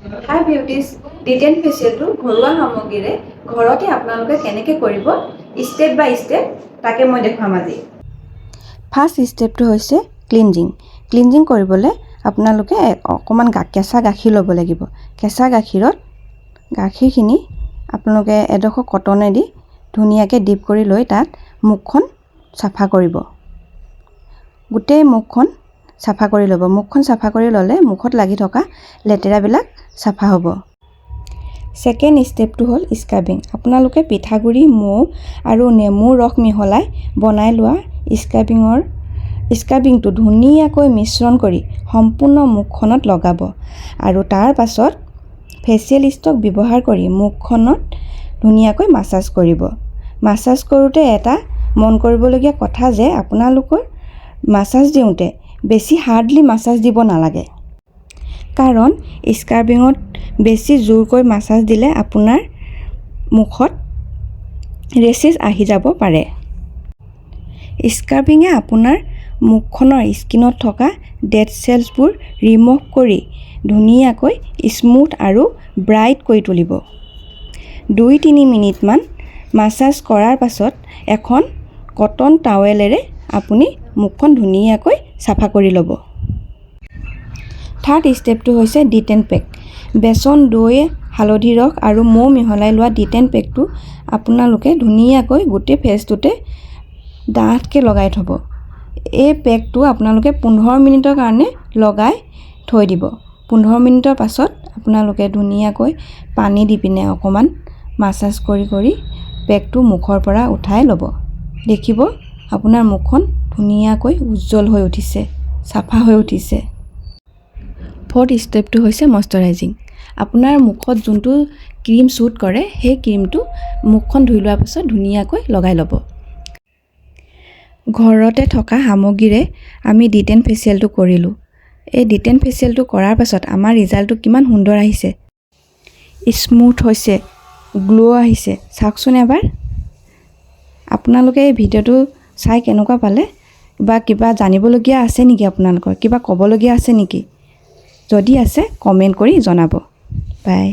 হাই beauties detain ফেচিয়েলটো ঘৰুৱা সামগ্ৰীৰে ঘৰতে আপোনালোকে কেনেকৈ কৰিব ষ্টেপ বাই ষ্টেপ তাকে মই দেখুৱাম আজি। ফাৰ্ষ্ট ষ্টেপটো হৈছে ক্লিনজিং। ক্লিনজিং কৰিবলৈ আপোনালোকে অকণমান কেঁচা গাখীৰ ল'ব লাগিব। কেঁচা গাখীৰত গাখীৰখিনি আপোনালোকে এডোখৰ কটনেদি ধুনীয়াকৈ ডিপ কৰি লৈ তাত মুখখন চাফা কৰিব। গোটেই মুখখন চাফা কৰি ল'ব। মুখখন চাফা কৰি ল'লে মুখত লাগি থকা লেতেৰাবিলাক চাফা হ'ব। ছেকেণ্ড ষ্টেপটো হ'ল স্ক্ৰাবিং। আপোনালোকে পিঠাগুড়ি, মৌ আৰু নেমুৰ ৰস মিহলাই বনাই লোৱা স্ক্ৰাবিংটো ধুনীয়াকৈ মিশ্ৰণ কৰি সম্পূৰ্ণ মুখখনত লগাব আৰু তাৰ পাছত ফেচিয়েল ষ্টক ব্যৱহাৰ কৰি মুখখনত ধুনীয়াকৈ মাছাজ কৰিব। মাছাজ কৰোঁতে এটা মন কৰিবলগীয়া কথা যে আপোনালোকৰ মাছাজ দিওঁতে বেছি হাৰ্ডলি মাছাজ দিব নালাগে, কাৰণ স্ক্ৰাবিঙত বেছি জোৰকৈ মাছাজ দিলে আপোনাৰ মুখত ৰেচেছ আহি যাব পাৰে। স্ক্ৰাবিঙে আপোনাৰ মুখখনৰ স্কিনত থকা ডেড চেলছবোৰ ৰিমুভ কৰি ধুনীয়াকৈ স্মুথ আৰু ব্ৰাইট কৰি তুলিব। 2-3 মিনিটমান মাছাজ কৰাৰ পাছত এখন কটন টাৱেলেৰে আপুনি মুখখন ধুনীয়াকৈ চাফা কৰি ল'ব। থাৰ্ড ষ্টেপটো হৈছে ডিটেন পেক। বেচন, দৈ, হালধি ৰস আৰু মৌ মিহলাই লোৱা ডিটেন পেকটো আপোনালোকে ধুনীয়াকৈ গোটেই ফেচটোতে ডাঠকৈ লগাই থ'ব। এই পেকটো আপোনালোকে 15 মিনিটৰ কাৰণে লগাই থৈ দিব। 15 মিনিটৰ পাছত আপোনালোকে ধুনীয়াকৈ পানী দি পিনে অকণমান মাছাজ কৰি কৰি পেকটো মুখৰ পৰা উঠাই ল'ব। দেখিব আপোনাৰ মুখখন ধুনীয়াকৈ উজ্জ্বল হৈ উঠিছে, চাফা হৈ উঠিছে। ফ'ৰ্থ ষ্টেপটো হৈছে মইশ্চাৰাইজিং। আপোনাৰ মুখত যোনটো ক্ৰীম শ্বুট কৰে সেই ক্ৰীমটো মুখখন ধুই লোৱাৰ পাছত ধুনীয়াকৈ লগাই ল'ব। ঘৰতে থকা সামগ্ৰীৰে আমি ডিটেন ফেচিয়েলটো কৰিলোঁ। এই ডিটেন ফেচিয়েলটো কৰাৰ পাছত আমাৰ ৰিজাল্টটো কিমান সুন্দৰ আহিছে, স্মুথ হৈছে, গ্ল' আহিছে। চাওকচোন এবাৰ। আপোনালোকে এই ভিডিঅ'টো চাই কেনেকুৱা পালে, বা কিবা জানিবলগীয়া আছে নেকি, আপোনালোকৰ কিবা ক'বলগীয়া আছে নেকি? যদি আছে কমেণ্ট কৰি জনাব। বাই।